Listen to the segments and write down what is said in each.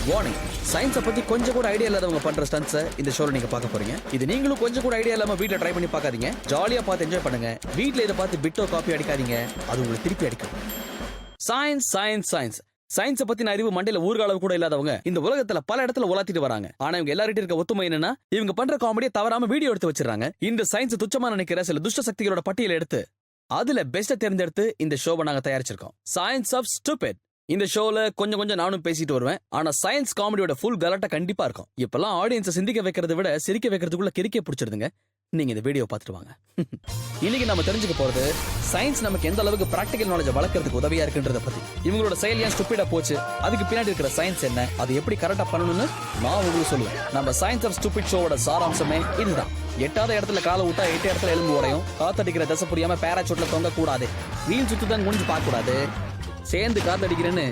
Warning, சயின்ஸை பத்தி கொஞ்சம் கூட ஐடியா இல்லாதவங்க பண்ற ஸ்டன்ட்ஸை இந்த ஷோல நீங்க பார்க்க போறீங்க. இது நீங்களும் கொஞ்சம் கூட ஐடியா இல்லாம வீட்ல ட்ரை பண்ணி பார்க்காதீங்க. ஜாலியா பார்த்து என்ஜாய் பண்ணுங்க. வீட்ல இதை பார்த்து பிட்டோ காப்பி அடிக்காதீங்க, அது உங்களுக்கு திருப்பி அடிக்கும். சயின்ஸ் சயின்ஸ் சயின்ஸ் சயின்ஸை பத்தின அறிவு மண்டையில ஊர்காலவு கூட இல்லாதவங்க இந்த உலகத்துல பல இடத்துல உலாத்திட்டு வராங்க. ஆனா இவங்க எல்லார்கிட்ட இருக்க ஒத்துமை என்னன்னா, இவங்க பண்ற காமெடியை தவறாம வீடியோ எடுத்து வச்சிருக்காங்க. இந்த சயின்ஸ் துச்சமா நினைக்கிற சில துஷ்ட சக்திகளோட பட்டியலை எடுத்து அதுல பெஸ்ட தேர்ந்தெடுத்து இந்த ஷோவை நாங்க தயாரிச்சிருக்கோம். Science of stupid. இந்த ஷோல கொஞ்சம் நானும் பேசிட்டு வருவேன். ஆனா சயின்ஸ் காமெடியோட ஃபுல் கலாட்டா கண்டிப்பா இருக்கும். இப்பெல்லாம் ஆடியன்ஸை சிந்திக்க வைக்கிறத விட சிரிக்க வைக்கிறதுக்குள்ள கிரிக்கே பிடிச்சிருதுங்க. நீங்க இந்த வீடியோ பார்த்துட்டு வாங்க. இன்னைக்கு நம்ம தெரிஞ்சுக்க போறது சயின்ஸ் நமக்கு எந்த அளவுக்கு பிராக்டிகல் நாலேஜ் வளர்க்கறதுக்கு உதவியா இருக்குன்றத பத்தி. இவங்களோட செயல் ஏன் ஸ்டூபிடா போச்சு, அதுக்கு பின்னாடி இருக்கிற சயின்ஸ் என்ன, அது எப்படி கரெக்டா பண்ணணும்னு நான் உங்களுக்கு சொல்லுவேன். நம்ம சயின்ஸ் ஆஃப் ஸ்டூபிட் ஷோவோட சாராம்சமே இதுதான். 8வது இடத்துல காலை விட்டா 8 இடத்துல எலும்பு உடையும். காத்தடிக்கிற தசை புரியாம பேராசூட்ல தொங்க கூடாது. வீல் சுத்துதான் குனிஞ்சு பார்க்க கூடாது. சேர்ந்து காத்தடிக்கிறேன்னு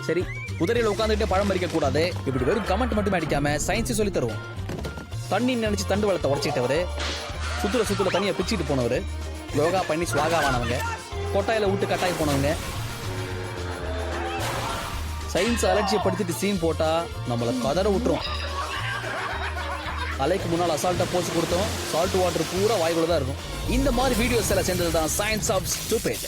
சரி குதிரையில உட்காந்துக்கிட்டே பழம் பறிக்க கூடாது. இப்படி வெறும் கமெண்ட் மட்டும் அடிக்காம சயின்ஸ் சொல்லி தருவோம். தண்ணி நினைச்சு தண்டு வளத்தை உடச்சிட்டவரு, சுத்துல தண்ணியை பிச்சுட்டு போனவரு, யோகா பண்ணி சுவாகாவானவங்க, கொட்டாயில விட்டு கட்டாயி போனவங்க, சயின்ஸ் அலட்சியப்படுத்திட்டு சீன் போட்டா நம்மள கதற விட்டுரும். அலைக்கு முன்னால் அசால்ட்டா போச்சு கொடுத்தோம், சால்ட் வாட்டர் பூரா வாய்க்குள்ள தான் இருக்கும். இந்த மாதிரி வீடியோஸ் எல்லாம் சேர்ந்தது தான் சயின்ஸ் ஆஃப் ஸ்டூபிட்.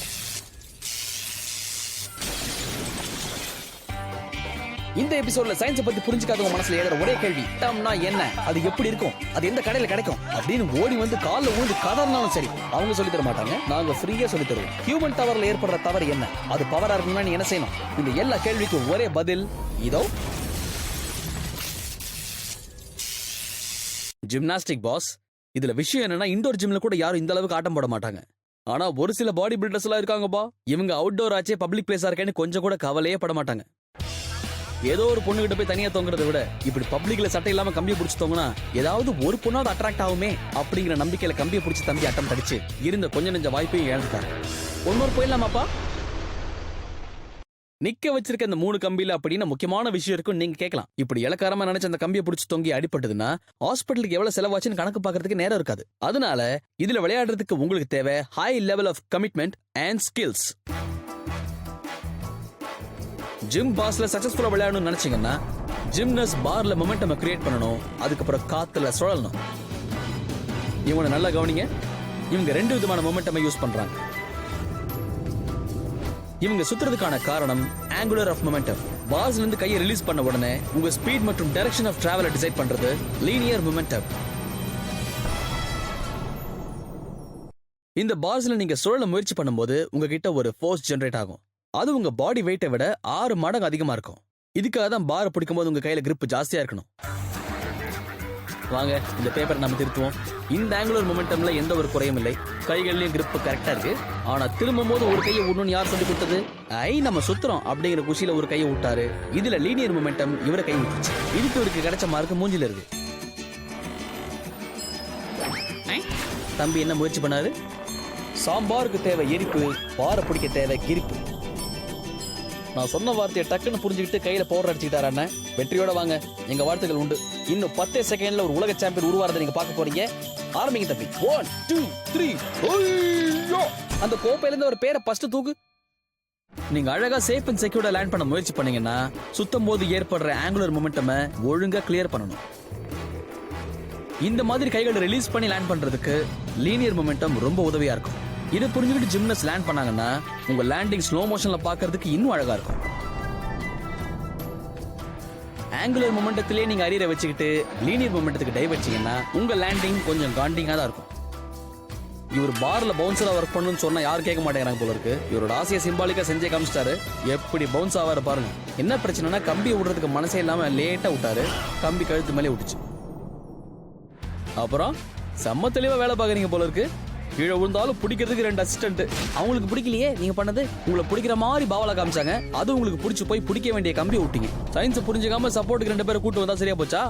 இந்த எபிசோட்ல சயின்ஸ் பத்தி புரிஞ்சுக்காதவங்க மனசுல ஏற ஒரே கேள்வி, டம்னா என்ன, அது எப்படி இருக்கும், அது எந்த கடையில கிடைக்கும் அப்படின்னு ஓடி வந்து கால்ல ஊந்து கதறினாலும் சரி அவங்க சொல்லி தர மாட்டாங்க. நாங்க ஃப்ரீயா சொல்லி தருவோம். ஹியூமன் டவர்ல ஏற்படுற தவறு என்ன, அது பவரா இருக்கணும்னா நீ என்ன செய்யணும், இந்த எல்லா கேள்விக்கும் ஒரே பதில் இதோ. ஜிம்னாஸ்டிக் பாஸ். இதுல விஷயம் என்னன்னா, இண்டோர் ஜிம்ல கூட யாரும் இந்த அளவுக்கு ஆட்டம் போட மாட்டாங்க. ஆனா ஒரு சில பாடி பில்டர்ஸ் எல்லாம் இருக்காங்கப்பா, இவங்க அவுட்டோர் ஆச்சே பப்ளிக் பிளேஸா இருக்கேன்னு கொஞ்சம் கூட கவலையே பட மாட்டாங்க. ஏதோ ஒரு பொண்ணு கிட்ட போய் தனியா தொங்குறத விட இப்படி பப்ளிக்ல சட்டை இல்லாம கம்பியை பிடிச்சி தொங்கினா ஏதாவது ஒரு பொண்ணாவது அட்ராக்ட் ஆகுமே அப்படிங்கிற நம்பிக்கையில கம்பியை பிடிச்சி தம்பி அட்டம் தடிச்சு இருந்த கொஞ்சம் நெஞ்ச வாய்ப்பையும் இழந்துட்டாங்க. ஒன்னொரு போயிடலாமாப்பா? நிக்க வச்சிருக்க இந்த 3 கம்பியில அப்படின்னு முக்கியமான விஷயம் இருக்கும். நீங்க கேட்கலாம், இப்படி இலக்காரமா நினைச்ச அந்த கம்பியை பிடிச்சி தொங்கி அடிபட்டதுன்னா ஹாஸ்பிட்டலுக்கு எவ்வளவு செலவாச்சுன்னு கணக்கு பாக்குறதுக்கு நேரம் இருக்காது. அதனால இதுல விளையாடுறதுக்கு உங்களுக்கு தேவை high level of commitment and skills. Gym பாஸ்ல சக்சஸ்ஃபுல்லா விளையாடணும்னு நினைச்சீங்கன்னா ஜிம்னஸ் பார்ல மொமெண்டம் கிரியேட் பண்ணணும். அதுக்கப்புறம் காத்துல சுழலணும். இவனை நல்லா கவனிங்க, இவங்க 2 விதமான மொமெண்டம் யூஸ் பண்றாங்க. இவங்க சுத்துறதுக்கான காரணம் ஆங்குலர் ஆஃப் மொமெண்டம். பார்ஸ்ல இருந்து கையை ரிலீஸ் பண்ண உடனே உங்க ஸ்பீட் மற்றும் டைரக்ஷன் ஆஃப் டிராவலை டிசைட் பண்றது லீனியர் மொமெண்டம். இந்த பார்ஸ்ல நீங்க சுழல முயற்சி பண்ணும்போது உங்ககிட்ட ஒரு ஃபோர்ஸ் ஜெனரேட் ஆகும். அது உங்க பாடி வெயிட்டை விட 6 மடங்கு அதிகமா இருக்கும். இதுக்காக தான் பார் பிடிக்கும் போது உங்க கையில கிரிப் ஜாஸ்தியா இருக்கணும். வாங்க இந்த பேப்பரை நம்ம திருத்துவோம். இந்த ஆங்குலர் மொமெண்டம்ல எந்த ஒரு குறையும் இல்லை. கைகள்லயும் கிரிப் கரெக்டா இருக்கு. ஆனா திரும்பும் போது ஒரு கையை விடணும்னு யார் சொல்லி கொடுத்தது? நம்ம சுத்துறோம் அப்படிங்கிற குஷியில ஒரு கையை விட்டாரு. இதுல லீனியர் மொமெண்டம் இவரை கை விட்டுச்சு. இதுக்கு இவருக்கு கிடைச்ச மார்க்கு மூஞ்சில இருக்கு. தம்பி என்ன முயற்சி பண்ணாரு? சாம்பாருக்கு தேவை எரிப்பு, பாறை பிடிக்க தேவை கிரிப்பு. நான் சொன்ன வார்த்தையை டக்குன்னு புரிஞ்சுக்கிட்டு கையில பவுடர் அடிச்சுக்கிட்டாரு அண்ணன். வெற்றியோட வாங்க, எங்க வாழ்த்துக்கள் உண்டு. இன்னும் 10 செகண்ட்ல ஒரு உலக சாம்பியன் உருவாரதை நீங்க பார்க்க போறீங்க. ஆரம்பிங்க தம்பி. 1 2 3. அந்த கோப்பையில இருந்து ஒரு பேரை ஃபர்ஸ்ட் தூக்கு. நீங்க அழகா சேஃப் அண்ட் செக்யூர்டா லேண்ட் பண்ண முயற்சி பண்ணீங்கன்னா சுத்தம் போது ஏற்படுற ஆங்குலர் மொமெண்டம் ஒழுங்கா கிளியர் பண்ணணும். இந்த மாதிரி கைகளை ரிலீஸ் பண்ணி லேண்ட் பண்றதுக்கு லீனியர் மொமெண்டம் ரொம்ப உதவியா இருக்கும். இதை புரிஞ்சுக்கிட்டு ஜிம்னஸ் லேண்ட் பண்ணாங்கன்னா உங்க லேண்டிங் ஸ்லோ மோஷன்ல பாக்குறதுக்கு இன்னும் அழகா இருக்கும். ஆங்குலர் மொமெண்டத்திலே நீங்க அரியரை வச்சுக்கிட்டு லீனியர் மொமெண்டத்துக்கு டை வச்சீங்கன்னா உங்க லேண்டிங் கொஞ்சம் காண்டிங்கா தான் இருக்கும். இவர் பார்ல பவுன்சரா ஒர்க் பண்ணணும்னு சொன்னா யாரும் கேட்க மாட்டேங்கிறாங்க போல இருக்கு. இவரோட ஆசையை சிம்பாலிக்கா செஞ்சே காமிச்சிட்டாரு. எப்படி பவுன்ஸ் ஆவாரு பாருங்க. என்ன பிரச்சனைனா கம்பியை விடுறதுக்கு மனசே இல்லாம லேட்டா விட்டாரு. கம்பி கழுத்து மேலே விட்டுச்சு. அப்புறம் செம்ம தெளிவா வேலை பாக்குறீங்க போல இருக்கு. கீழே விழுந்தாலும் பிடிக்கிறதுக்கு 2 அசிஸ்டன்ட். அவங்களுக்கு பிடிக்கலையே நீங்க பண்ணது. உங்களை பிடிக்கிற மாதிரி பாவலா காமிச்சாங்க. அது உங்களுக்கு பிடிச்சு போய் பிடிக்க வேண்டிய கம்பி விட்டீங்க. சயின்ஸ் புரிஞ்சுக்காம சப்போர்ட்டுக்கு 2 பேரை கூட்டு வந்தா சரியா போச்சா?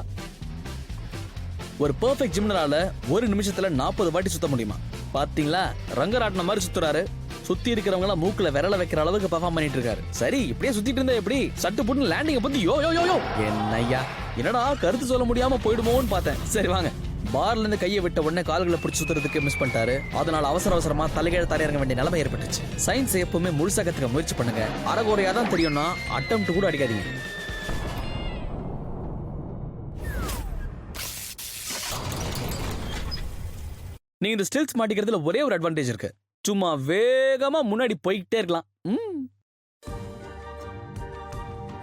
ஒரு பெர்ஃபெக்ட் ஜிம்னரால ஒரு நிமிஷத்துல 40 வாட்டி சுத்த முடியுமா? பாத்தீங்களா, ரங்கராட்டின மாதிரி சுத்துறாரு. சுத்தி இருக்கிறவங்க எல்லாம் மூக்குல விரல வைக்கிற அளவுக்கு பெர்ஃபார்ம் பண்ணிட்டு இருக்காரு. சரி இப்படியே சுத்திட்டு இருந்தா எப்படி? சட்டு புட்டு லேண்டிங்க பத்தி யோ யோ யோ. என்னய்யா என்னடா கருத்து சொல்ல முடியாம போயிடுமோன்னு பார்த்தேன். சரி வாங்க. பார்ல இருந்து கையை விட்ட உடனே கால்களை பிடிச்சி சுத்துறதுக்கு மிஸ் பண்ணிட்டாரு. அதனால அவசரமா தலைகீழ தரையிறங்க வேண்டிய நிலைமை ஏற்பட்டுச்சு. சயின்ஸ் எப்பவுமே முழுசா கத்துக்க முயற்சி பண்ணுங்க. அரைகுறையா தான் தெரியும்னா அட்டெம்ப்ட் கூட அடிக்காதீங்க. நீங்க இந்த ஸ்டில்ஸ் மாட்டிக்கிறதுல ஒரே ஒரு அட்வான்டேஜ் இருக்கு. சும்மா வேகமா முன்னாடி போய்கிட்டே இருக்கலாம்.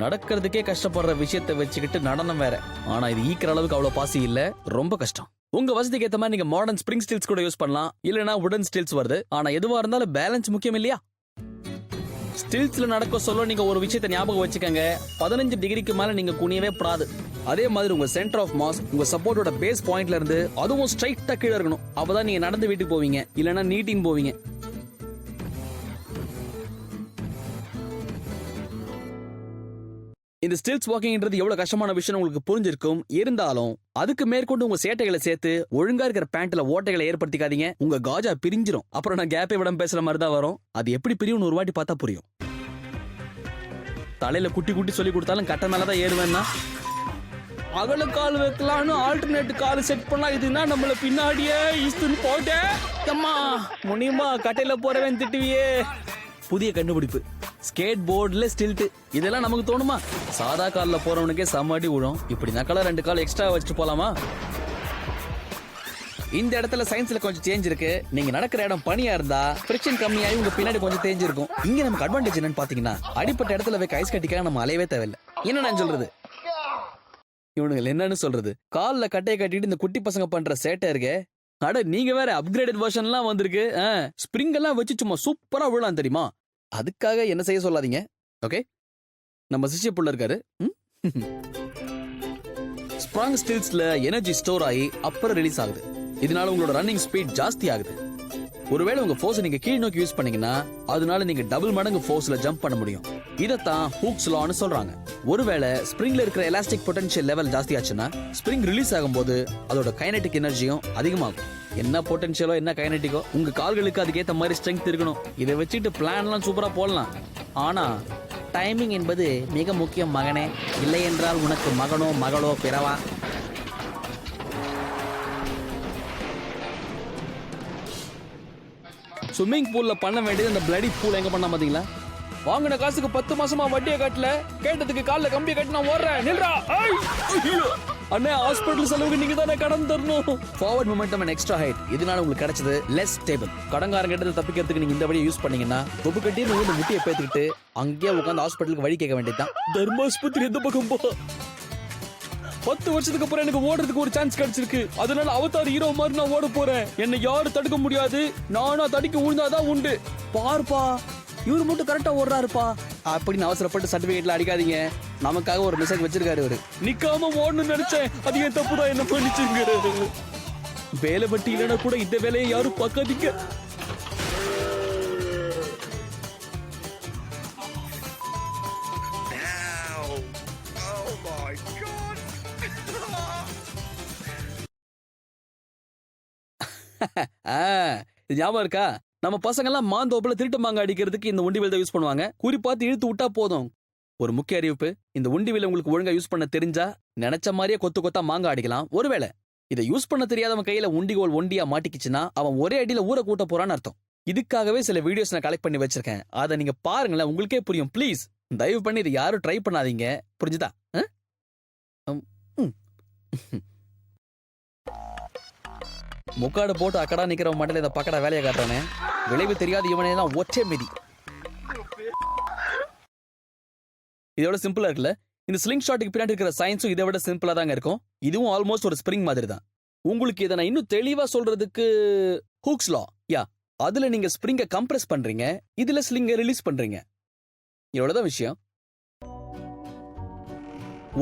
நடக்கிறதுக்கே கஷ்டப்படுற விஷயத்தை வச்சுக்கிட்டு நடனம் வேற. ஆனா இது ஈக்கிற அளவுக்கு அவ்வளவு பாசி இல்ல, ரொம்ப கஷ்டம். உங்க வசதிக்கு ஏத்த மாதிரி நீங்க மாடர்ன் ஸ்ப்ரிங் ஸ்டில்ஸ் கூட யூஸ் பண்ணலாம், இல்லனா வுடன் ஸ்டில்ஸ் வருது. ஆனா எதுவா இருந்தாலும் பேலன்ஸ் முக்கியம் இல்லையா? ஸ்டில்ஸ்ல நடக்க சொல்ல நீங்க ஒரு விஷயத்தை ஞாபகம் வச்சுக்கங்க, 15 டிகிரிக்கு மேல நீங்க குனியவே கூடாது. அதே மாதிரி உங்க சென்டர் ஆஃப் மாஸ் உங்க சப்போர்ட்டோட பேஸ் பாயிண்ட்ல இருந்து அதுவும் ஸ்ட்ரைட்டா கீழே இருக்கணும். அப்பதான் நீங்க நடந்து வீட்டுக்கு போவீங்க, இல்லனா நீட்டின் போவீங்க. இந்த ஸ்டில்ஸ் வாக்கிங்ன்றது எவ்வளவு கஷ்டமான விஷயம் உங்களுக்கு புரிஞ்சிருக்கும். இருந்தாலும் அதுக்கு மேற்கொண்டு உங்க சேட்டைகளை சேர்த்து ஒழுங்கா இருக்கிற பேண்ட்ல ஓட்டைகளை ஏற்படுத்திக்காதீங்க. உங்க காஜா பிரிஞ்சிரும். அப்புறம் நான் கேப்பை விட பேசுற மாதிரி தான் வரும். அது எப்படி பிரியும் ஒரு வாட்டி பார்த்தா புரியும். தலையில குட்டி குட்டி சொல்லி கொடுத்தாலும் கட்ட மேலதான் ஏறுவேன்னா அகல கால் வைக்கலாம்னு ஆல்டர்னேட் கால் செட் பண்ணா இதுனா நம்மள பின்னாடியே இஸ்துன்னு போட்டே அம்மா முனியமா கட்டையில போறவன் திட்டுவியே. புதிய கண்டுபிடிப்பு, ஸ்கேட் போர்டுல ஸ்டில்ட். இதெல்லாம் நமக்கு தோணுமா? சாதா கால்ல போறவனுக்கே சமாடி விடும். இப்படி நக்கலா 2 கால் எக்ஸ்ட்ரா வச்சுட்டு போலாமா? இந்த இடத்துல சயின்ஸ்ல கொஞ்சம் சேஞ்ச் இருக்கு. நீங்க நடக்கிற இடம் பனியா இருந்தா ஃபிரிக்ஷன் கம்மியாகி உங்க பின்னாடி கொஞ்சம் தேஞ்சிருக்கும். இங்க நமக்கு அட்வான்டேஜ் என்னன்னு பாத்தீங்கன்னா, அடிப்பட்ட இடத்துல வைக்க ஐஸ் கட்டிக்காக நம்ம அலையவே தேவையில்லை. என்ன நான் சொல்றது, இவனுங்க என்னன்னு சொல்றது, கால்ல கட்டையை கட்டிட்டு இந்த குட்டி பசங்க பண்ற சேட்டை இருக்கே, அட நீங்க வேற அப்கிரேடட் வெர்ஷன்லாம் வந்திருக்கு. ஸ்ப்ரிங் எல்லாம் வச்சு சும்மா சூப்பரா விழலாம் தெரியுமா? அதுக்காக என்ன செய்ய சொல்லாதீங்க. ஓகே, நம்ம சிஷ்ய புள்ள இருக்காரு. ஸ்ப்ராங் ஸ்டில்ஸ்ல எனர்ஜி ஸ்டோர் ஆகி அப்புறம் ரிலீஸ் ஆகுது. இதனால உங்களோட ரன்னிங் ஸ்பீட் ஜாஸ்தி ஆகுது. ஒருவேளை உங்க ஃபோர்ஸ் நீங்க கீழ் நோக்கி யூஸ் பண்ணீங்கன்னா அதனால நீங்க டபுள் மடங்கு ஃபோர்ஸ்ல ஜம்ப் பண்ண முடியும். இதத்தான் ஹூக்ஸ் லான்னு சொல்றாங்க. ஒருவேளை ஸ்ப்ரிங்ல இருக்கிற எலாஸ்டிக் பொட்டன்ஷியல் லெவல் ஜாஸ்தி ஆச்சுன்னா ஸ்ப்ரிங் ரிலீஸ் ஆகும்போது அதோட கைனடிக் எனர்ஜியும் அதிகமாகும். என்ன பொட்டன்ஷியலோ என்ன கைனடிக்கோ உங்க கால்களுக்கு அதுக்கேற்ற மாதிரி ஸ்ட்ரென்த் இருக்கணும். இதை வச்சுட்டு பிளான்லாம் சூப்பரா போடலாம். ஆனா டைமிங் என்பது மிக முக்கியம் மகனே. இல்லை என்றால் உனக்கு மகனோ மகளோ பிறவா. ஸ்விம்மிங் பூல்ல பண்ண வேண்டியது அந்த பிளடி பூல் எங்க பண்ண பாத்தீங்களா? வாங்கின காசுக்கு 10 மாசமா வட்டியை கட்டல, கேட்டதுக்கு கால்ல கம்பியை கட்டி நான் ஓடுறேன். நில்றா அண்ணே, ஹாஸ்பிட்டல் செலவுக்கு நீங்க தானே கடன் தரணும். Forward momentum and extra height, இதனால உங்களுக்கு கிடைச்சது லெஸ் ஸ்டேபிள். கடங்காரங்க கிட்ட தப்பிக்கிறதுக்கு நீங்க இந்த வழியை யூஸ் பண்ணீங்கன்னா தொப்பு கட்டி இந்த முட்டியை பேத்துக்கிட்டு அங்கேயே உட்காந்து ஹாஸ்பிட்டலுக்கு வழி கேட்க வேண்டியதுதான். தர்மாஸ்பத்திரி எந்த பக்கம் போ. 10 வருஷத்துக்கு அப்புறம் எனக்கு ஓடுறதுக்கு ஒரு சான்ஸ் கிடைச்சிருக்கு. அதனால அவதார் ஹீரோ மாதிரி நான் ஓட போறேன். என்னை யாரும் தடுக்க முடியாது. நானா தடுக்கி விழுந்தாதான் உண்டு. பார்ப்பா, இவரு மட்டும் கரெக்டா ஓடுறாருப்பா அப்படின்னு அவசரப்பட்டு சர்டிபிகேட்ல அடிக்காதீங்க. நமக்காக ஒரு மெசேஜ் வச்சிருக்காரு அவரு. நிக்காம ஓடணும்னு நினைச்சேன், அது என் தப்புதான், என்ன பண்ணிச்சுங்க. வேலை பட்டி இல்லைன்னா கூட இந்த வேலையை யாரும் பார்க்காதீங்க. ஞாபகம் இருக்கா? நம்ம பசங்க எல்லாம் மாந்தோப்புல திருட்டு மாங்க அடிக்கிறதுக்கு இந்த உண்டிவில் தான் யூஸ் பண்ணுவாங்க. குறி பார்த்து இழுத்து விட்டா போதும். ஒரு முக்கிய அறிவிப்பு, இந்த உண்டிவில் உங்களுக்கு ஒழுங்கா யூஸ் பண்ண தெரிஞ்சா நினைச்ச மாதிரியே கொத்து கொத்தா மாங்க அடிக்கலாம். ஒருவேளை இதை யூஸ் பண்ண தெரியாதவன் கையில உண்டிகோல் ஒண்டியா மாட்டிக்கிச்சுன்னா அவன் ஒரே அடியில ஊரை கூட்ட போறான்னு அர்த்தம். இதுக்காகவே சில வீடியோஸ் நான் கலெக்ட் பண்ணி வச்சிருக்கேன். அதை நீங்க பாருங்களேன், உங்களுக்கே புரியும். ப்ளீஸ் தயவு பண்ணி இதை யாரும் ட்ரை பண்ணாதீங்க, புரிஞ்சுதா? முக்காடு போட்டு அக்கடா நிக்கிறவன் மட்டும் இதை பக்கடா வேலையை காட்டுறானே. விளைவு தெரியாத இவனே தான் ஒற்றை மிதி. இதோட சிம்பிளா இருக்குல்ல? இந்த ஸ்லிங் ஷாட்டுக்கு பின்னாடி இருக்கிற சயின்ஸும் இதை விட சிம்பிளா தாங்க இருக்கும். இதுவும் ஆல்மோஸ்ட் ஒரு ஸ்ப்ரிங் மாதிரி தான். உங்களுக்கு இதை நான் இன்னும் தெளிவா சொல்றதுக்கு ஹூக்ஸ் லா, யா, அதுல நீங்க ஸ்ப்ரிங்கை கம்ப்ரஸ் பண்றீங்க, இதுல ஸ்லிங்கை ரிலீஸ் பண்றீங்க. இவ்வளவுதான் விஷயம்.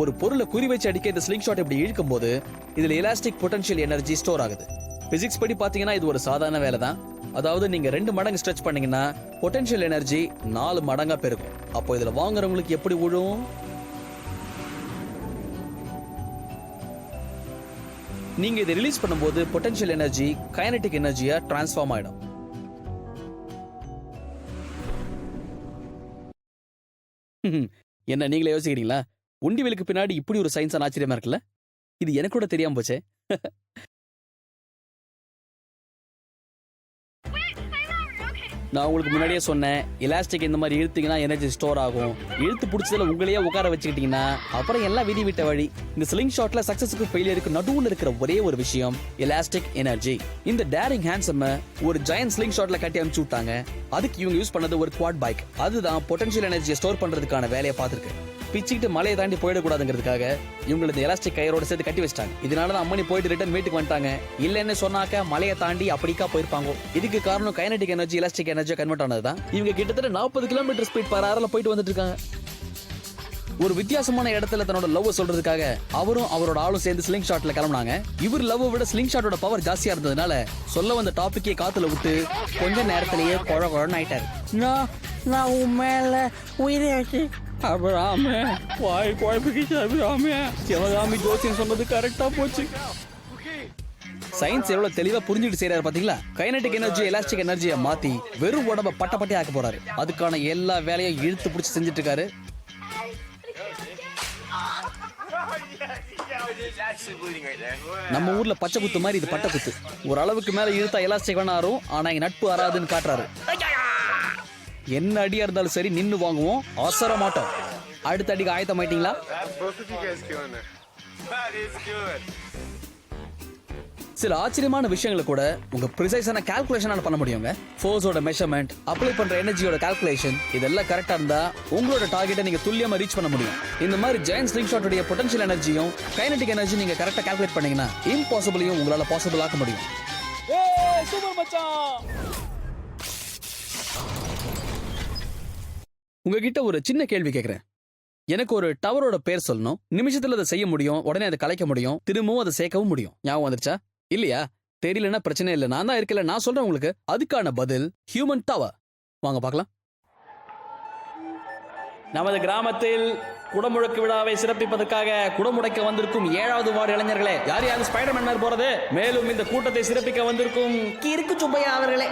ஒரு பொருளை குறி வச்சு அடிக்க இந்த ஸ்லிங் ஷாட் இப்படி இழுக்கும் போது இதுல எலாஸ்டிக் பொட்டன்ஷியல் எனர்ஜி ஸ்டோர் ஆகுது. பிசிக்ஸ் படி பாத்தீங்கன்னா இது ஒரு சாதாரண வேலை தான். அதாவது நீங்க 2 மடங்கு ஸ்ட்ரெச் பண்ணீங்கன்னா பொட்டன்ஷியல் எனர்ஜி 4 மடங்கா பெருகும். அப்போ இதுல வாங்குறவங்களுக்கு எப்படி விழும்? நீங்க இதை ரிலீஸ் பண்ணும்போது பொட்டன்ஷியல் எனர்ஜி கைனடிக் எனர்ஜியா டிரான்ஸ்ஃபார்ம் ஆயிடும். என்ன நீங்களே யோசிக்கிறீங்களா? உண்டிவிலுக்கு பின்னாடி இப்படி ஒரு சயின்ஸ் ஆச்சரியமா இருக்குல்ல? இது எனக்கு கூட தெரியாம போச்சே. நான் உங்களுக்கு முன்னாடியே சொன்னேன், எலாஸ்டிக் இந்த மாதிரி இழுத்தீங்கன்னா எனர்ஜி ஸ்டோர் ஆகும். இழுத்து பிடிச்சதுல உங்களையே உட்கார வச்சுக்கிட்டீங்கன்னா அப்புறம் எல்லாம் விதி விட்ட வழி. இந்த ஸ்லிங் ஷாட்ல சக்சஸுக்கு ஃபெயிலியருக்கு நடுவுல இருக்கிற ஒரே ஒரு விஷயம் எலாஸ்டிக் எனர்ஜி. இந்த டேரிங் ஹேண்ட்ஸம் ஒரு ஜெயண்ட் ஸ்லிங் ஷாட்ல கட்டி அனுப்பிச்சு விட்டாங்க. அதுக்கு இவங்க யூஸ் பண்ணது ஒரு குவாட் பைக். அதுதான் பொட்டன்ஷியல் எனர்ஜியை ஸ்டோர் பண்றதுக்கான வேலையை பார்த்துருக்கு. பிச்சுக்கிட்டு மலையை தாண்டி போயிடக்கூடாதுங்கிறதுக்காக இவங்க இந்த எலாஸ்டிக் கயரோட சேர்த்து கட்டி வச்சிட்டாங்க. இதனாலதான் அம்மனி போயிட்டு ரிட்டர்ன் வீட்டுக்கு வந்துட்டாங்க. இல்லன்னு சொன்னாக்க மலையை தாண்டி அப்படிக்கா போயிருப்பாங்க. இதுக்கு காரணம் kinetic energy elastic energy convert ஆனதுதான். இவங்க கிட்டத்தட்ட 40 கிலோமீட்டர் ஸ்பீட் பர் ஹவர்ல போயிட்டு வந்துட்டு இருக்காங்க. ஒரு வித்தியாசமான இடத்துல தன்னோட லவ் சொல்றதுக்காக அவரும் அவரோட ஆளும் சேர்ந்து ஸ்லிங் ஷாட்ல கிளம்பினாங்க. இவர் லவ் விட ஸ்லிங் ஷாட்டோட பவர் ஜாஸ்தியா இருந்ததுனால சொல்ல வந்த டாபிக்கே காத்துல விட்டு கொஞ்ச நேரத்திலேயே குழன்னு ஆயிட்டாரு. நான் உன் மேல உயிரை வச்சு அபிராமே வாய் குழப்பிக்கிச்சு. அபிராமே சிவகாமி ஜோசியம் சொன்னது கரெக்டா போச்சு. சயின்ஸ் எவ்வளவு தெளிவா புரிஞ்சுட்டு செய்யறாரு பாத்தீங்களா? கைனடிக் எனர்ஜி எலாஸ்டிக் எனர்ஜியை மாத்தி வெறும் உடம்ப பட்ட பட்டே ஆக்க போறாரு. அதுக்கான எல்லா வேலையும் இழுத்து பிடிச்சு செஞ்சுட்டு இருக்காரு. நம்ம ஊர்ல பச்சை குத்து மாதிரி இது பட்ட குத்து. ஒரு அளவுக்கு மேல இழுத்தா எலாஸ்டிக் வேணாரும், ஆனா இங்க நட்பு வராதுன்னு காட்டுறாரு. என்ன அடியா இருந்தாலும் சரி நின்னு வாங்குவோம், அவசர மாட்டோம். அடுத்த அடிக்கு ஆயத்தமாயிட்டீங்களா? சில ஆச்சரியமான விஷயங்களை கூட உங்க ப்ரிசைஸான கால்குலேஷனால பண்ண முடியுங்க. ஃபோர்ஸோட மெஷர்மெண்ட், அப்ளை பண்ற எனர்ஜியோட கால்குலேஷன் இதெல்லாம் கரெக்டா இருந்தா உங்களோட டார்கெட்டை நீங்க துல்லியமா ரீச் பண்ண முடியும். இந்த மாதிரி ஜெயண்ட் ஸ்லிங் ஷாட்டோட பொட்டன்ஷியல் எனர்ஜியும் கைனடிக் எனர்ஜி நீங்க கரெக்டா கால்குலேட் பண்ணீங்கன்னா இம்பாசிபிளையும் உங்களால பாசிபிள் ஆக்க முடியும். சூப்பர் மச்சான். உங்ககிட்ட ஒரு சின்ன கேள்வி கேட்கிறேன். எனக்கு ஒரு டவரோட பேர் சொல்லணும். நிமிஷத்துல அதை செய்ய முடியும், உடனே அதை கலைக்க முடியும், திரும்பவும் அதை சேர்க்கவும் முடியும். ஞாபகம் வந்துருச்சா? இல்லையா? தெரியலன்னா பிரச்சனை இல்லை, நான் தான் இருக்கல, நான் சொல்றேன் உங்களுக்கு. அதுக்கான பதில் ஹியூமன் டவர். வாங்க பார்க்கலாம். நமது கிராமத்தில் குடமுழக்கு விழாவை சிறப்பிப்பதற்காக குடமுடைக்க வந்திருக்கும் 7வது வார்டு இளைஞர்களே, யார் யாரு ஸ்பைடர்மேன் மாதிரி போறது? மேலும் இந்த கூட்டத்தை சிறப்பிக்க வந்திருக்கும் கிறுக்கு சுப்பையா அவர்களே.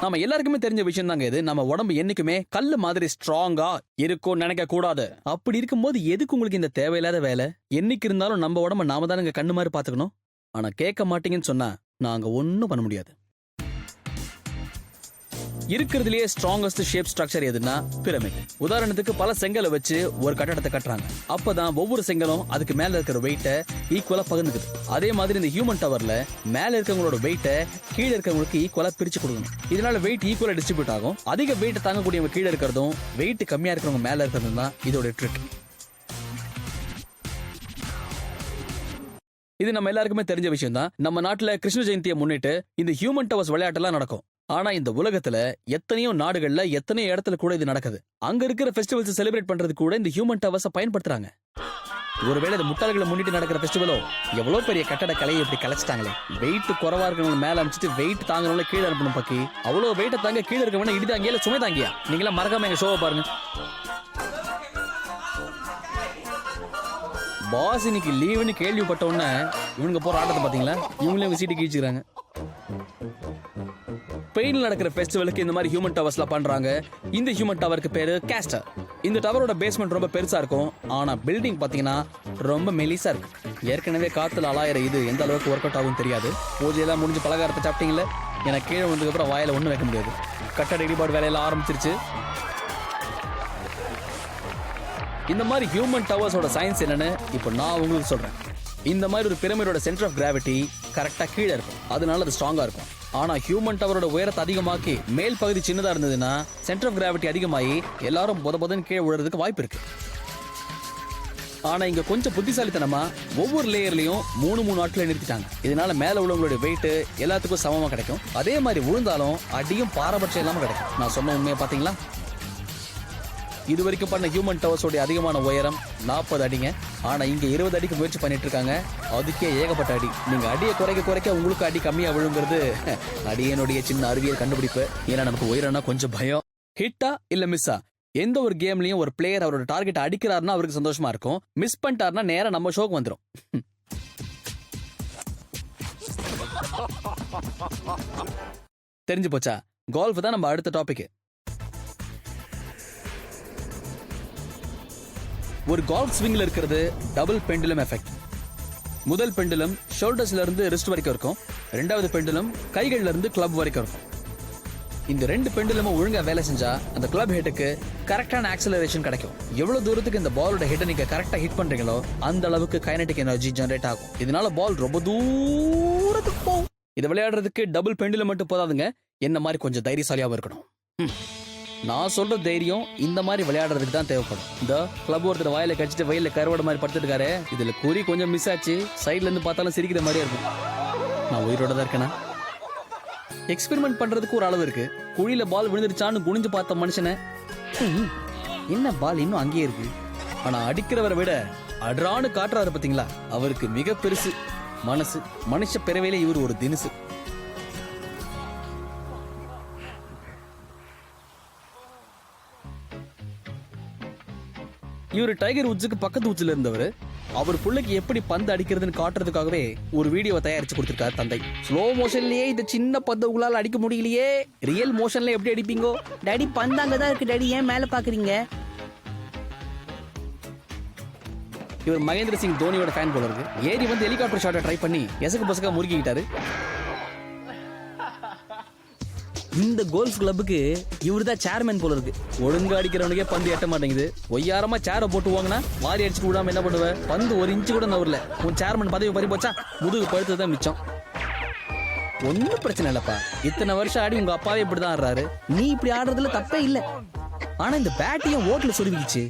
நம்ம எல்லாருக்குமே தெரிஞ்ச விஷயம் தாங்க இது. நம்ம உடம்பு என்னைக்குமே கல்லு மாதிரி ஸ்ட்ராங்கா இருக்கும் நினைக்க கூடாது. அப்படி இருக்கும்போது எதுக்கு உங்களுக்கு இந்த தேவையில்லாத வேலை? என்னைக்கு இருந்தாலும் நம்ம உடம்ப நாம தானங்க கண்ணு மாதிரி பாத்துக்கணும். ஆனா கேட்க மாட்டீங்கன்னு சொன்னா நாங்க ஒன்னும் பண்ண முடியாது. இருக்கிறதுலயே ஸ்ட்ராங்கஸ்ட் ஷேப் ஸ்ட்ரக்சர் எதுனா பிரமிட். உதாரணத்துக்கு பல செங்கலை வச்சு ஒரு கட்டடத்தை கட்டுறாங்க. அப்பதான் ஒவ்வொரு செங்கலும் அதுக்கு மேல இருக்கிற வெயிட்ட ஈக்குவலா பகிர்ந்துக்குது. அதே மாதிரி இந்த ஹியூமன் டவர்ல மேல இருக்கிறவங்களோட வெயிட்ட கீழே இருக்கிறவங்களுக்கு ஈக்குவலா பிரிச்சு கொடுக்கணும். இதனால வெயிட் ஈக்குவலா டிஸ்ட்ரிபியூட் ஆகும். அதிக வெயிட் தாங்கக்கூடியவங்க கீழே இருக்கிறதும் வெயிட் கம்மியா இருக்கிறவங்க மேல இருக்கிறதும் தான் இதோட ட்ரிக். இது நம்ம எல்லாருக்குமே தெரிஞ்ச விஷயம் தான். நம்ம நாட்டுல கிருஷ்ண ஜெயந்தியை முன்னிட்டு இந்த ஹியூமன் டவர்ஸ் விளையாட்டெல்லாம் நடக்கும். ஆனா இந்த உலகத்துல எத்தனையோ நாடுகள்ல எத்தனையோ இடத்துல கூட இது நடக்குது. அங்க இருக்கிற ஃபெஸ்டிவல்ஸ் செலிப்ரேட் பண்றது கூட இந்த ஹியூமன் டவர்ஸை பயன்படுத்துறாங்க. ஒருவேளை இந்த முட்டாள்களை முன்னிட்டு நடக்கிற ஃபெஸ்டிவலோ எவ்வளவு பெரிய கட்டட கலையை இப்படி கலைச்சிட்டாங்களே. வெயிட் குறவா இருக்கிறவங்க மேல அனுப்பிச்சிட்டு வெயிட் தாங்கறவங்கள கீழே அனுப்பணும். பக்கி அவ்வளவு வெயிட்ட தாங்க கீழே இருக்கவன இடி தாங்கிய சுமை தாங்கியா? நீங்களா மறக்காம எங்க ஷோவை பாருங்க. பாஸ் இன்னைக்கு லீவுன்னு கேள்விப்பட்ட உடனே இவனுங்க போற ஆட்டத்தை பாத்தீங்களா? இவங்களே அவங்க சீட்டு கீழ்ச்சிக்கிறாங்க. ஸ்பெயின்ல நடக்கிற ஃபெஸ்டிவலுக்கு இந்த மாதிரி ஹியூமன் டவர்ஸ்ல பண்றாங்க. இந்த ஹியூமன் டவருக்கு பேரு கேஸ்டர். இந்த டவரோட பேஸ்மெண்ட் ரொம்ப பெருசா இருக்கும். ஆனா பில்டிங் பாத்தீங்கன்னா ரொம்ப மெலிசா இருக்கு. ஏற்கனவே காத்துல அலாயிர இது எந்த அளவுக்கு ஒர்க் அவுட் ஆகும் தெரியாது. பூஜையெல்லாம் முடிஞ்சு பலகாரத்தை சாப்பிட்டீங்களே, எனக்கு கீழே வந்ததுக்கு அப்புறம் வாயில ஒண்ணும் வைக்க முடியாது. கட்டட இடிபாடு வேலையெல்லாம் ஆரம்பிச்சிருச்சு. இந்த மாதிரி ஹியூமன் டவர்ஸோட சயின்ஸ் என்னன்னு இப்போ நான் உங்களுக்கு சொல்றேன். இந்த மாதிரி ஒரு பிரமிடோட சென்டர் ஆஃப் கிராவிட்டி கரெக்டா கீழே இருக்கும். அதனால அது ஸ்ட்ராங்கா இருக்கும். ஆனா ஹியூமன் டவரோட உயரத்தை அதிகமாக்கி மேல் பகுதி சின்னதா இருந்ததுன்னா சென்டர் ஆஃப் கிராவிட்டி அதிகமாகி எல்லாரும் பொதன்னு கீழே விழுறதுக்கு வாய்ப்பு இருக்கு. ஆனா இங்க கொஞ்சம் புத்திசாலித்தனமா ஒவ்வொரு லேயர்லயும் 3 ஆட்களை நிறுத்திட்டாங்க. இதனால மேல உள்ளவங்களுடைய வெயிட் எல்லாத்துக்கும் சமமா கிடைக்கும். அதே மாதிரி விழுந்தாலும் அடியும் பாரபட்சம் இல்லாம கிடைக்கும். நான் சொன்ன உண்மையை பாத்தீங்களா? இது வரைக்கும் பண்ண ஹியூமன் டவர்ஸோட அதிகமான உயரம் 40 அடிங்க. ஆனா இங்க 20 அடிக்கு முயற்சி பண்ணிட்டு இருக்காங்க. அதுக்கே ஏகப்பட்ட அடி. நீங்க அடியை குறைக்க உங்களுக்கு அடி கம்மியா விழுங்கிறது அடியனுடைய சின்ன அறிவியல் கண்டுபிடிப்பு. ஏன்னா நமக்கு உயரம்னா கொஞ்சம் பயம். ஹிட்டா இல்ல மிஸ்ஸா? எந்த ஒரு கேம்லயும் ஒரு பிளேயர் அவரோட டார்கெட் அடிக்கிறாருன்னா அவருக்கு சந்தோஷமா இருக்கும். மிஸ் பண்ணிட்டாருன்னா நேரா நம்ம ஷோக்கு வந்துடும். தெரிஞ்சு போச்சா? கோல்ஃப் தான் நம்ம அடுத்த டாபிக். ஒரு கால்ஃப் ஸ்விங்ல இருக்கிறது டபுள் பெண்டுலம் எஃபெக்ட். முதல் பெண்டுலம் ஷோல்டர்ஸ்ல இருந்து ரிஸ்ட் வரைக்கும் இருக்கும். ரெண்டாவது பெண்டுலம் கைகள்ல இருந்து கிளப் வரைக்கும் இருக்கும். இந்த ரெண்டு பெண்டுலமும் ஒழுங்கா வேலை செஞ்சா அந்த கிளப் ஹெட்டுக்கு கரெக்டான ஆக்சலரேஷன் கிடைக்கும். எவ்வளவு தூரத்துக்கு இந்த பாலோட ஹெட்டை நீங்க கரெக்டா ஹிட் பண்றீங்களோ அந்த அளவுக்கு கைனடிக் எனர்ஜி ஜெனரேட் ஆகும். இதனால பால் ரொம்ப தூரத்துக்கு போகும். இதை விளையாடுறதுக்கு டபுள் பெண்டுலம் மட்டும் போதாதுங்க, என்ன மாதிரி கொஞ்சம் தைரியசாலியாவும் இருக்கணும். நான் சொல்ற தைரியம் இந்த மாதிரி விளையாடுறதுக்கு தான் தேவைப்படும். இந்த கிளப் ஒருத்தர் வாயில கடிச்சிட்டு வயல்ல கருவாடு மாதிரி படுத்துருக்காரு. இதுல குறி கொஞ்சம் மிஸ் ஆச்சு, சைட்ல இருந்து பார்த்தாலும் சிரிக்கிற மாதிரியே இருக்கும். நான் உயிரோட தான் இருக்கேனா? எக்ஸ்பெரிமெண்ட் பண்றதுக்கு ஒரு அளவு இருக்கு. குழியில பால் விழுந்துருச்சான்னு குனிஞ்சு பார்த்த மனுஷனை என்ன பால் இன்னும் அங்கேயே இருக்கு, ஆனா அடிக்கிறவரை விட அட்ரான்னு காட்டுறாரு பாத்தீங்களா, அவருக்கு மிக பெருசு மனசு. மனுஷ பிறவையில இவர் ஒரு தினுசு. இவரு டைகர் உட்ஸுக்கு பக்கத்து உச்சில இருந்தவர். அவர் புள்ளைக்கு எப்படி பந்து அடிக்கிறதுன்னு காட்டுறதுக்காகவே ஒரு வீடியோவை தயாரிச்சு கொடுத்திருக்காரு தந்தை. ஸ்லோ மோஷன்லயே இந்த சின்ன பந்து உங்களால அடிக்க முடியலையே, ரியல் மோஷன்ல எப்படி அடிப்பீங்கோ? டாடி பந்து அங்கதான் இருக்கு டாடி, ஏன் மேல பாக்குறீங்க? இவர் மகேந்திர சிங் தோனியோட ஃபேன் போல இருக்கு. ஏறி வந்து ஹெலிகாப்டர் ஷாட்டை ட்ரை பண்ணி எசக்கு பசக்கா முறுக்கிக்கிட்டாரு. இந்த கோல்ஃப் கிளப்புக்கு இவரு தான் சேர்மேன் போல இருக்கு. ஒழுங்கா அடிக்கிறவனுக்கே பந்து எட்ட மாட்டேங்குது. ஒய்யாரமா சேரை போட்டு வாங்கினா வாரி அடிச்சுட்டு விடாம என்ன பண்ணுவ? பந்து ஒரு இன்ச்சு கூட நவரல. உன் சேர்மன் பதவி பறி போச்சா, முதுகு பழுத்துதான் மிச்சம். ஒன்னும் பிரச்சனை இல்லப்பா, இத்தனை வருஷம் ஆடி உங்க அப்பாவே இப்படிதான் ஆடுறாரு, நீ இப்படி ஆடுறதுல தப்பே இல்ல. ஆனா இந்த பேட்டையும் ஓட்டுல சொருவிச்சு.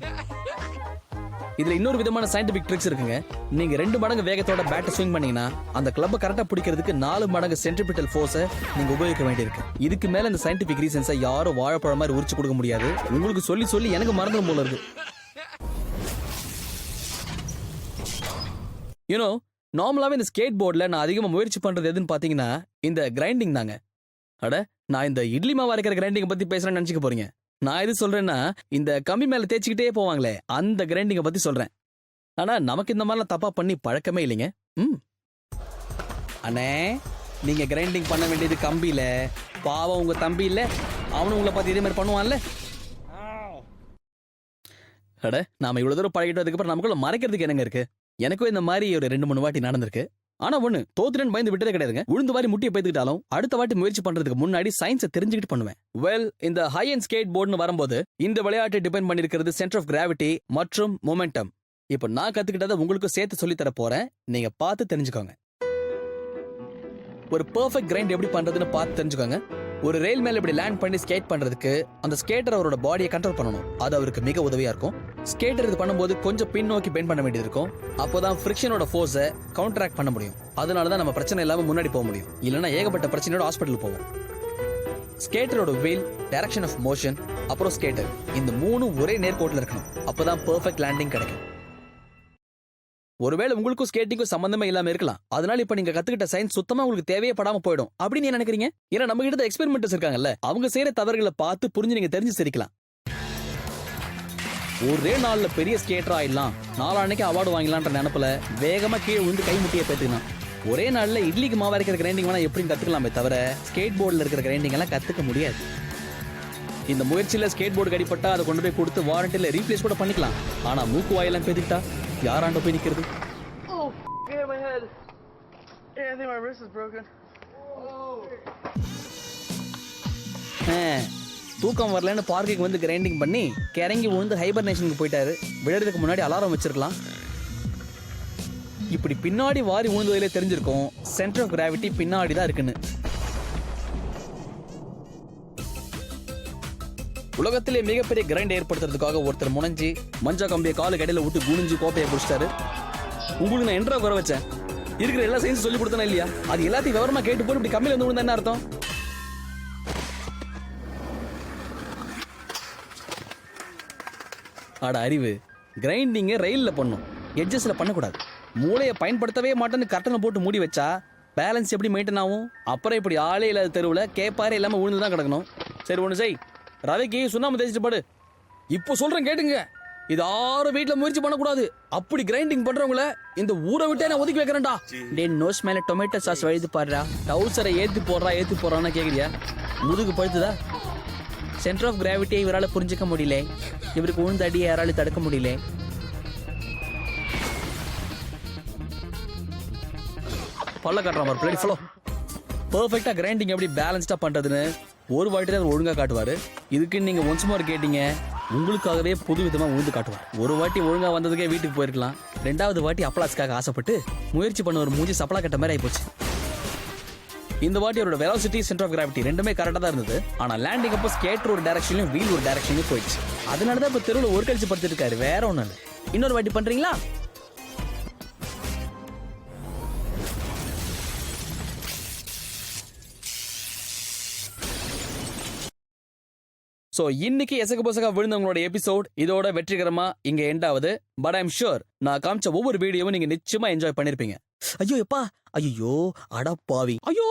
இதுல இன்னொரு விதமான சயின்டிபிக் ட்ரிக்ஸ் இருக்குங்க. நீங்க 2 மடங்கு வேகத்தோட பேட்டை ஸ்விங் பண்ணீங்கன்னா அந்த கிளப்பை கரெக்டா பிடிக்கிறதுக்கு 4 மடங்கு சென்ட்ரிபிட்டல் ஃபோர்ஸை நீங்க உபயோகிக்க வேண்டியிருக்கு. இதுக்கு மேல இந்த சயின்டிபிக் ரீசன்ஸை யாரும் வாழைப்பழம் மாதிரி உரிச்சு கொடுக்க முடியாது. உங்களுக்கு சொல்லி சொல்லி எனக்கு மறந்துடும் போல இருக்கு. யூனோ, நார்மலாவே இந்த ஸ்கேட் போர்டில் நான் அதிகமாக முயற்சி பண்றது எதுன்னு பாத்தீங்கன்னா இந்த கிரைண்டிங் தாங்க. அட, நான் இந்த இட்லி மாவு அரைக்கிற கிரைண்டிங்கை பத்தி பேசுறேன்னு நினைச்சுக்க போறீங்க. நான் எது சொல்றேன்னா இந்த கம்பி மேல தேய்ச்சிக்கிட்டே போவாங்களே அந்த கிரைண்டிங்கை பத்தி சொல்றேன். ஆனா நமக்கு இந்த மாதிரிலாம் தப்பா பண்ணி பழக்கமே இல்லைங்க. அண்ணே, நீங்க கிரைண்டிங் பண்ண வேண்டியது கம்பியில. பாவம் உங்க தம்பி இல்ல, அவனும் உங்களை பார்த்து இதே மாதிரி பண்ணுவான்ல. அட, நாம இவ்வளவு தூரம் பழகிட்டு அதுக்கப்புறம் நமக்குள்ள மறைக்கிறதுக்கு என்னங்க இருக்கு? எனக்கும் இந்த மாதிரி ஒரு 2-3 வாட்டி நடந்திருக்கு. ஆனா ஒண்ணு, தோத்துறேன்னு பயந்து விட்டதே கிடையாதுங்க. உளுந்து வாரி முட்டியை பேத்துக்கிட்டாலும் அடுத்த வாட்டி முயற்சி பண்றதுக்கு முன்னாடி சயின்ஸை தெரிஞ்சுக்கிட்டு பண்ணுவேன். வெல், இந்த ஹை அண்ட் ஸ்கேட் போர்டுன்னு வரும்போது இந்த விளையாட்டு டிபெண்ட் பண்ணிருக்கிறது சென்டர் ஆஃப் கிராவிட்டி மற்றும் மொமெண்டம். இப்போ நான் கத்துக்கிட்டதை உங்களுக்கு சேர்த்து சொல்லி தர போறேன், நீங்க பார்த்து தெரிஞ்சுக்கோங்க. ஒரு பெர்ஃபெக்ட் கிரைண்ட் எப்படி பண்றதுன்னு பார்த்து தெரிஞ்சுக்கோங்க. ஒரு ரயில் மேல இப்படி லேண்ட் பண்ணி ஸ்கேட் பண்றதுக்கு அந்த ஸ்கேட்டர் அவரோட பாடியை கண்ட்ரோல் பண்ணணும். அது அவருக்கு மிக உதவியா இருக்கும். ஸ்கேட்டர் இது பண்ணும்போது கொஞ்சம் பின்னோக்கி பெண்ட் பண்ண வேண்டியது இருக்கும். அப்போதான் ஃபிரிக்ஷனோட ஃபோர்ஸை கவுண்டராக்ட் பண்ண முடியும். அதனாலதான் நம்ம பிரச்சனை இல்லாம முன்னாடி போக முடியும். இல்லைன்னா ஏகப்பட்ட பிரச்சனையோட ஹாஸ்பிட்டல் போவோம். ஸ்கேட்டரோட வீல், டைரக்ஷன் ஆஃப் மோஷன், அப்புறம் ஸ்கேட்டர், இந்த 3 ஒரே நேர்கோட்டில் இருக்கணும். அப்பதான் பெர்ஃபெக்ட் லேண்டிங் கிடைக்கும். ஒருவேளை உங்களுக்கும் ஸ்கேட்டிங்கும் சம்பந்தமே இல்லாம இருக்கலாம். அதனால இப்ப நீங்க கத்துக்கிட்ட சயின்ஸ் சுத்தமா உங்களுக்கு தேவையப்படாம போயிடும் அப்படின்னு நினைக்கிறீங்க. ஏன்னா நம்ம கிட்ட எக்ஸ்பெரிமெண்டர்ஸ் இருக்காங்கல்ல, அவங்க செய்யற தவறுகளை பார்த்து புரிஞ்சு நீங்க தெரிஞ்சு சிரிக்கலாம். ஒரே நாள்ல பெரிய ஸ்கேட்டர் ஆயிடலாம், நாளான்னைக்கு அவார்டு வாங்கலான்ற நினைப்புல வேகமா கீழே விழுந்து கை முட்டியை பேத்துக்கலாம். ஒரே நாள்ல இட்லிக்கு மாவா இருக்கிற கிரைண்டிங் வேணா எப்படின்னு கத்துக்கலாமே தவிர ஸ்கேட் போர்டில் இருக்கிற கிரைண்டிங் எல்லாம் கத்துக்க முடியாது. இந்த முயற்சியில ஸ்கேட் போர்டு அடிப்பட்டா அதை கொண்டு போய் கொடுத்து வாரண்டில ரீப்ளேஸ் கூட பண்ணிக்கலாம். ஆனா மூக்கு வாயெல்லாம் பேத்துக்கிட்டா யாராண்ட போய் நிக்கிறது? தூக்கம் வரலன்னு பார்க்கிங் வந்து கிரைண்டிங் பண்ணி கிறங்கி விழுந்து ஹைபர்னேஷனுக்கு போயிட்டாரு. விழுறதுக்கு முன்னாடி அலாரம் வச்சிருக்கலாம். இப்படி பின்னாடி வாரி விழுந்ததிலே தெரிஞ்சிருக்கும் சென்டர் ஆஃப் கிராவிட்டி பின்னாடி தான் இருக்குன்னு. உலகத்திலே மிகப்பெரிய கிரைண்ட் ஏற்படுத்துறதுக்காக ஒருத்தர் முனைஞ்சு மஞ்சா கம்பியை காலு கடையில விட்டு குனிஞ்சு கோப்பையை குடிச்சிட்டாரு. உங்களுக்கு நான் என்றா குறை வச்சேன்? இருக்கிற எல்லா சயின்ஸ் சொல்லி கொடுத்தனா இல்லையா? அது எல்லாத்தையும் விவரமா கேட்டு போய் இப்படி கம்மியில வந்து விழுந்தா என்ன அர்த்தம்? ஆட அறிவு, கிரைண்டிங்க ரயில்ல பண்ணும், எட்ஜஸ்ல பண்ணக்கூடாது. மூளையை பயன்படுத்தவே மாட்டேன்னு கட்டணம் போட்டு மூடி வச்சா பேலன்ஸ் எப்படி மெயின்டைன் ஆகும்? அப்புறம் இப்படி ஆளே இல்லாத தெருவில் கேப்பாரே இல்லாம விழுந்துதான் கிடக்கணும். சரி ஒண்ணு செய், ரவைக்கு சுண்ணாம்பு தேய்ச்சிட்டு படு. இப்போ சொல்றேன் கேட்டுங்க, இது யாரும் வீட்டுல முயற்சி பண்ணக்கூடாது. அப்படி கிரைண்டிங் பண்றவங்கள இந்த ஊரை விட்டே நான் ஒதுக்கி வைக்கிறேன்டா. டே, நோஸ் மேல டொமேட்டோ சாஸ் வழுது பாடுறா, டவுசரை ஏத்தி போடுறான்னு கேக்குறியா? முதுகு பழுத்துதா? சென்டர் ஆஃப் கிராவிட்டியை இவரால் புரிஞ்சுக்க முடியல. இவருக்கு உழுந்த அடியை யாராலும் தடுக்க முடியல. பல்ல காட்டுறான் பாரு, பிளேடி ஃபாலோ. பெர்ஃபெக்ட்டா கிரைண்டிங் எப்படி பேலன்ஸ்டா பண்றதுன்னு ஒரு வாட்டி தான் ஒழுங்கா காட்டுவாரு. இதுக்கு நீங்க ஒன்ஸ் மோர் கேட்டீங்க, உங்களுக்காகவே புது விதமா உழுந்து காட்டுவார். ஒரு வாட்டி ஒழுங்கா வந்ததுக்கே வீட்டுக்கு போயிருக்கலாம். 2வது வாட்டி அப்ளாஸ்க்காக ஆசைப்பட்டு முயற்சி பண்ண ஒரு மூஞ்சி சப்பலா கட்ட மாதிரி ஆயிப்போச்சு. இந்த வாட்டி அவரோட வெலாசிட்டி, சென்டர் ஆஃப் கிராவிட்டி ரெண்டுமே கரெக்டா தான் இருந்தது. ஆனா லேண்டிங் அப்போ ஸ்கேட்டர் ஒரு டைரக்ஷன்லயும் வீல் ஒரு டைரக்ஷன்லயும் போயிடுச்சு. அதனாலதான் இப்ப தெருவில் ஒரு கழிச்சு படுத்துட்டு இருக்காரு. வேற ஒண்ணு இல்ல. இன்னொரு வாட்டி பண்றீங்களா? சோ இன்னைக்கு எசக பொசகா விழுந்தவங்களோட எபிசோட் இதோட வெற்றிகரமா இங்க எண்ட் ஆகுது. பட் ஐம் ஷூர் நான் காமிச்ச ஒவ்வொரு வீடியோவும் நீங்க நிச்சயமா என்ஜாய் பண்ணிருப்பீங்க. ஐயோ எப்பா, ஐயோ அடப்பாவி, ஐயோ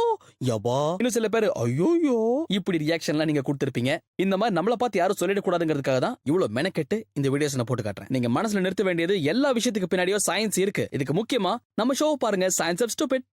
யப்பா, இன்னும் சில பேர் ஐயோயோ இப்படி ரியாக்ஷன்லாம் நீங்க கொடுத்திருப்பீங்க. இந்த மாதிரி நம்மள பார்த்து யாரும் சொல்லிடக்கூடாதுங்கிறதுக்காக தான் இவ்வளவு மெனக்கெட்டு இந்த வீடியோஸ் நான் போட்டு காட்டுறேன். நீங்க மனசுல நிறுத்த வேண்டியது எல்லா விஷயத்துக்கு பின்னாடியோ சயின்ஸ் இருக்கு. இதுக்கு முக்கியமா நம்ம ஷோ பாருங்க, சயின்ஸ் ஆஃப் ஸ்டூபிட்.